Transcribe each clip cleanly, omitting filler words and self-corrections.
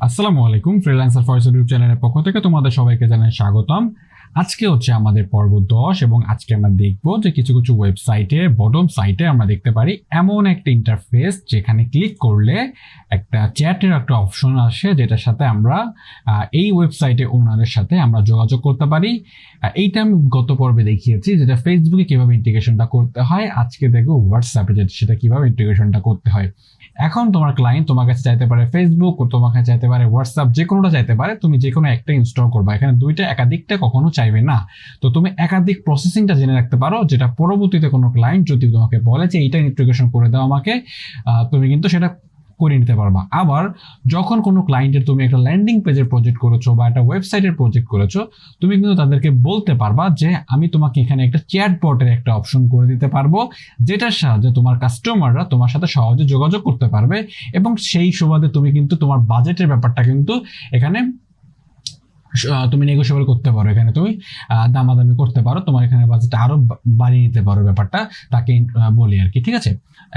আসসালামু আলাইকুম, freelancer Faisal YouTube চ্যানেলের পক্ষ থেকে তোমাদের সবাইকে জানাই স্বাগতম। আজকে হচ্ছে আমাদের পর্ব 10 এবং আজকে আমরা দেখব যে কিছু কিছু ওয়েবসাইটে বটম সাইটে আমরা দেখতে পারি এমন একটা ইন্টারফেস যেখানে ক্লিক করলে একটা চ্যাটের একটা অপশন আসে, যেটার সাথে আমরা এই ওয়েবসাইটে ওনারের সাথে আমরা যোগাযোগ করতে পারি। এইটা আমি গত পর্বে দেখিয়েছি যেটা ফেসবুকে কিভাবে ইন্টিগ্রেশনটা করতে হয়। আজকে দেখবো হোয়াটসঅ্যাপে সেটা কিভাবে ইন্টিগ্রেশনটা করতে হয়। এখন তোমার ক্লায়েন্ট তোমার কাছে চাইতে পারে ফেসবুক, তোমার কাছে চাইতে পারে হোয়াটসঅ্যাপ, যে কোনোটা চাইতে পারে। তুমি যে কোনো একটা ইনস্টল করবা, এখানে দুইটা একাধিকটা কখনো চাইবে না। তো তুমি একাধিক প্রসেসিংটা জেনে রাখতে পারো, যেটা পরবর্তীতে কোনো ক্লায়েন্ট যদি তোমাকে বলে যে এইটা ইন্টিগ্রেশন করে দাও আমাকে, তুমি কিন্তু সেটা করে নিতে পারবা। আবার যখন কোনো ক্লায়েন্টের তুমি একটা ল্যান্ডিং পেজের প্রজেক্ট করেছো বা একটা ওয়েবসাইটের প্রজেক্ট করেছো, তুমি কিন্তু তাদেরকে বলতে পারবা যে আমি তোমাকে এখানে একটা চ্যাটবটের একটা অপশন করে দিতে পারবো, যেটার সাহায্যে তোমার কাস্টমাররা তোমার সাথে সহজে যোগাযোগ করতে পারবে। এবং সেই সুবাদে তুমি কিন্তু তোমার বাজেটের ব্যাপারটা কিন্তু এখানে তুমি নেগোশিয়েবল করতে পারো, এখানে তুমি দামাদামি করতে পারো, তোমার এখানে বাজেটটা আরো বাড়িয়ে নিতে পারো, ব্যাপারটা তাকে বলি আর কি। ঠিক আছে,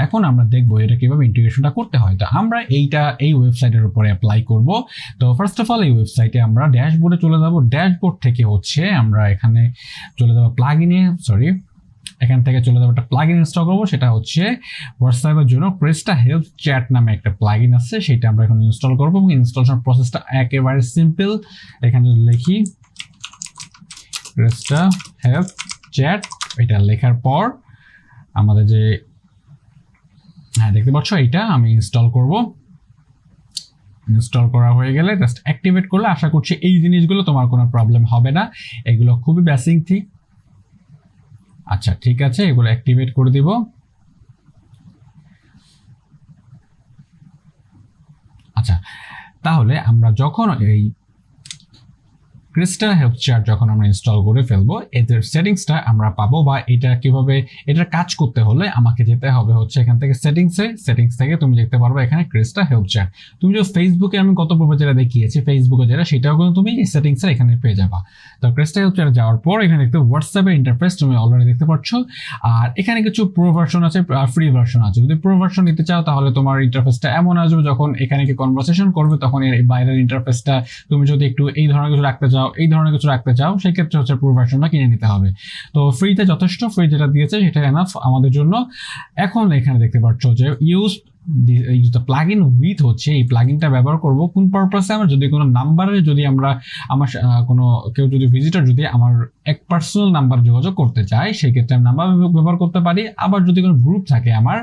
এখন আমরা দেখবো এটা কিভাবে ইন্টিগ্রেশনটা করতে হয়। তো আমরা এই ওয়েবসাইটের উপরে অ্যাপ্লাই করব। তো ফার্স্ট অফ অল এই ওয়েবসাইটে আমরা ড্যাশবোর্ডে চলে যাব। ড্যাশবোর্ড থেকে হচ্ছে আমরা এখানে চলে যাবো এখান থেকে চলে যাবো একটা প্লাগইন ইনস্টল করবো, সেটা হচ্ছে হোয়াটসঅ্যাপের জন্য ক্রেস্টা হেল্প চ্যাট নামে একটা প্লাগইন আছে, সেটা আমরা এখন ইনস্টল করবো। এবং ইনস্টলেশন প্রসেসটা একেবারে সিম্পল। এখানে যদি লিখি ক্রেস্টা হেল্প চ্যাট, এটা লেখার পর আমাদের যে দেখতে পাচ্ছ এইটা আমি ইনস্টল করব। ইনস্টল করা হয়ে গেলে জাস্ট অ্যাক্টিভেট করলে আশা করছি এই জিনিসগুলো তোমার কোনো প্রবলেম হবে না। এগুলো খুবই বেসিক ঠিক। আচ্ছা ঠিক আছে, এগুলো অ্যাক্টিভেট করে দিব। আচ্ছা, তাহলে আমরা যখন এই ক্রিস্টা হেল্প চ্যাট যখন আমরা ইনস্টল করে ফেলবো, এদের সেটিংসটা আমরা পাবো, বা এটা কিভাবে এটার কাজ করতে হলে আমাকে যেতে হবে হচ্ছে এখান থেকে সেটিংস থেকে তুমি দেখতে পারবে এখানে ক্রিস্টা হেল্প চ্যাট। তুমি যে ফেসবুকে আমি গত পর্বে যেটা দেখিয়েছি ফেসবুকে যেটা, সেটাও কিন্তু তুমি এই সেটিংসটা এখানে পেয়ে যাবা। তো ক্রিস্টা হেল্প চ্যাট যাওয়ার পর এখানে দেখতে হোয়াটসঅ্যাপের ইন্টারফেস তুমি অলরেডি দেখতে পাচ্ছ। আর এখানে কিছু প্রো ভার্সন আছে, ফ্রি ভার্সন আছে। যদি প্রো ভার্সন নিতে চাও তাহলে তোমার ইন্টারফেসটা এমন আসবে, যখন এখানে কি কনভারসেশন করবে তখন এর বাইরের ইন্টারফেসটা তুমি যদি একটু এই ধরনের কিছু রাখতে চাও সেক্ষেত্রে হচ্ছে প্রো ভার্সনটা কিনে নিতে হবে। তো ফ্রিতে যথেষ্ট, ফ্রি যেটা দিয়েছে সেটা এনাফ আমাদের জন্য। এখন এখানে দেখতে পাচ্ছ যে ইউজ দ্য প্লাগইন উইথ হচ্ছে এই প্লাগইনটা ব্যবহার করব কোন পারপাসে। আমরা যদি কোনো নাম্বারে যদি আমরা আমার কোনো কেউ যদি ভিজিটর যদি আমার এক পার্সোনাল নাম্বার যোগাযোগ করতে চায়, সেক্ষেত্রে আমি নাম্বার ব্যবহার করতে পারি। আবার যদি কোনো গ্রুপ থাকে আমার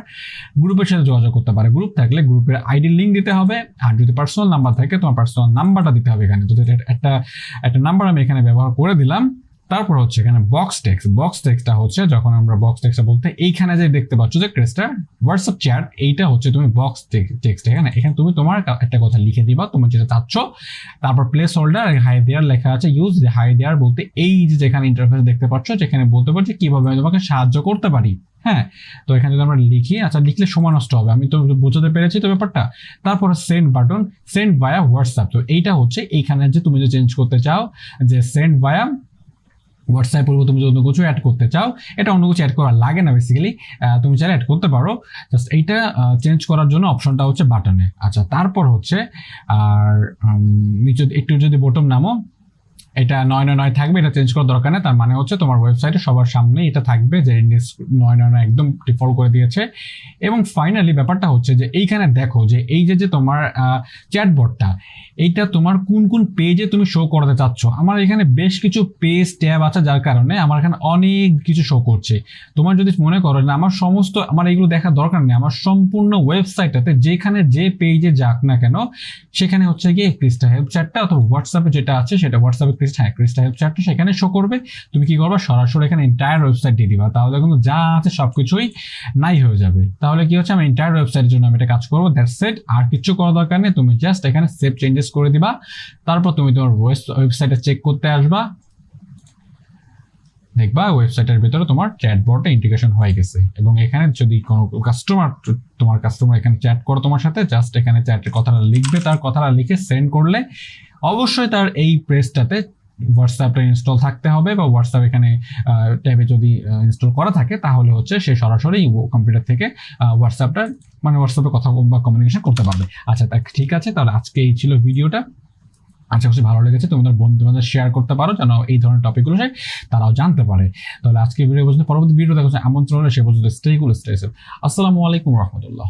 গ্রুপের সাথে যোগাযোগ করতে পারে, গ্রুপ থাকলে গ্রুপের আইডি লিঙ্ক দিতে হবে। আর যদি পার্সোনাল নাম্বার থাকে তোমার পার্সোনাল নাম্বারটা দিতে হবে এখানে। তো একটা নাম্বার আমি এখানে ব্যবহার করে দিলাম। তারপর হচ্ছে এখানে বক্স টেক্সটটা হচ্ছে যখন আমরা বক্স টেক্সটটা বলতে এইখানে যে দেখতে পাচ্ছ যে ক্রেস্টা হোয়াটসঅ্যাপ চ্যাট, এইটা হচ্ছে তুমি বক্স টেক্সট। এখানে তুমি তোমার একটা কথা লিখে দিবা তুমি যেটা চাচ্ছ। তারপর প্লেস হোল্ডার হাই দেয়ার লেখা আছে। ইউজ হাই দেয়ার বলতে এই যে যেখানে ইন্টারফেস দেখতে পাচ্ছ, যেখানে বলতে পারছি কিভাবে আমি তোমাকে সাহায্য করতে পারি। হ্যাঁ, তো এখানে যদি আমরা লিখি, আচ্ছা লিখলে সময় নষ্ট হবে, আমি তো বোঝাতে পেরেছি তো ব্যাপারটা। তারপর সেন্ড বাটন, সেন্ড ভায়া হোয়াটসঅ্যাপ। তো এইটা হচ্ছে এইখানে যে তুমি যে চেঞ্জ করতে চাও যে সেন্ড ভায়া হোয়াটসঅ্যাপ পরিবর্তে তুমি যদি অন্য কিছু অ্যাড করতে চাও, এটা অন্য কিছু অ্যাড করা লাগে না বেসিক্যালি, তুমি চাইলে অ্যাড করতে পারো। জাস্ট এইটা চেঞ্জ করার জন্য অপশনটা হচ্ছে বাটনে। আচ্ছা, তারপর হচ্ছে আর নিচে একটু যদি বটম নামো, এটা 999 থাকবে, এটা চেঞ্জ করার দরকার নেই। তার মানে হচ্ছে তোমার ওয়েবসাইটে সবার সামনে এটা থাকবে যে ইন্ডেক্স 999 একদম ডিফল্ট করে দিয়েছে। এবং ফাইনালি ব্যাপারটা হচ্ছে যে এইখানে দেখো যে এই যে তোমার চ্যাটবটটা, এইটা তোমার কোন কোন পেজে তুমি শো করাতে চাচ্ছ। আমার এখানে বেশ কিছু পেজ ট্যাব আছে, যার কারণে আমার এখানে অনেক কিছু শো করছে। তোমার যদি মনে করো না আমার এইগুলো দেখার দরকার নেই, আমার সম্পূর্ণ ওয়েবসাইটটাতে যেখানে যে পেজে যাক না কেন সেখানে হচ্ছে গিয়ে ক্রিস্টা হেল্প চ্যাটটা অথবা হোয়াটসঅ্যাপে যেটা আছে সেটা হোয়াটসঅ্যাপে ক্রিস্টা হেল্প চ্যাটটা সেখানে শো করবে। তুমি কি করবা, সরাসরি এখানে এন্টায়ার ওয়েবসাইট দিয়ে দিবা, তাহলে কিন্তু যা আছে সবকিছুই নাই হয়ে যাবে। তাহলে কি হচ্ছে, আমি এন্টায়ার ওয়েবসাইটের জন্য আমি এটা কাজ করবো, দ্যাটস ইট। আর কিছু করার দরকার নেই, তুমি জাস্ট এখানে সেভ চেঞ্জেস করে দিবা। তারপর তুমি তোমার ওয়েবসাইটে চেক করতে আসবা, দেখবা ওয়েবসাইটের ভিতরে তোমার চ্যাটবটে ইন্টিগ্রেশন হয়ে গেছে। এবং এখানে যদি কোনো তোমার কাস্টমার এখানে চ্যাট করো তোমার সাথে, জাস্ট এখানে চ্যাটের কথাটা লিখবে, তার কথাটা লিখে সেন্ড করলে অবশ্যই তার এই পেজটাতে হোয়াটসঅ্যাপটা ইনস্টল থাকতে হবে, বা হোয়াটসঅ্যাপ এখানে ট্যাবে যদি ইনস্টল করা থাকে তাহলে হচ্ছে সে সরাসরি কম্পিউটার থেকে হোয়াটসঅ্যাপটা মানে হোয়াটসঅ্যাপে কথা বা কমিউনিকেশন করতে পারবে। আচ্ছা ঠিক আছে, তাহলে আজকে এই ছিল ভিডিওটা। আশা করছি ভালো লেগেছে, তোমাদের বন্ধুদের শেয়ার করতে পারো যেন এই ধরনের টপিকগুলো তারাও জানতে পারে। তাহলে আজকে ভিডিও পর্যন্ত, পরবর্তী ভিডিও দেখা যাচ্ছে আমন্ত্রণ হলে সে পর্যন্ত স্টে কুল স্টে সেফ। আসসালামু আলাইকুম রহমতুল্লাহ।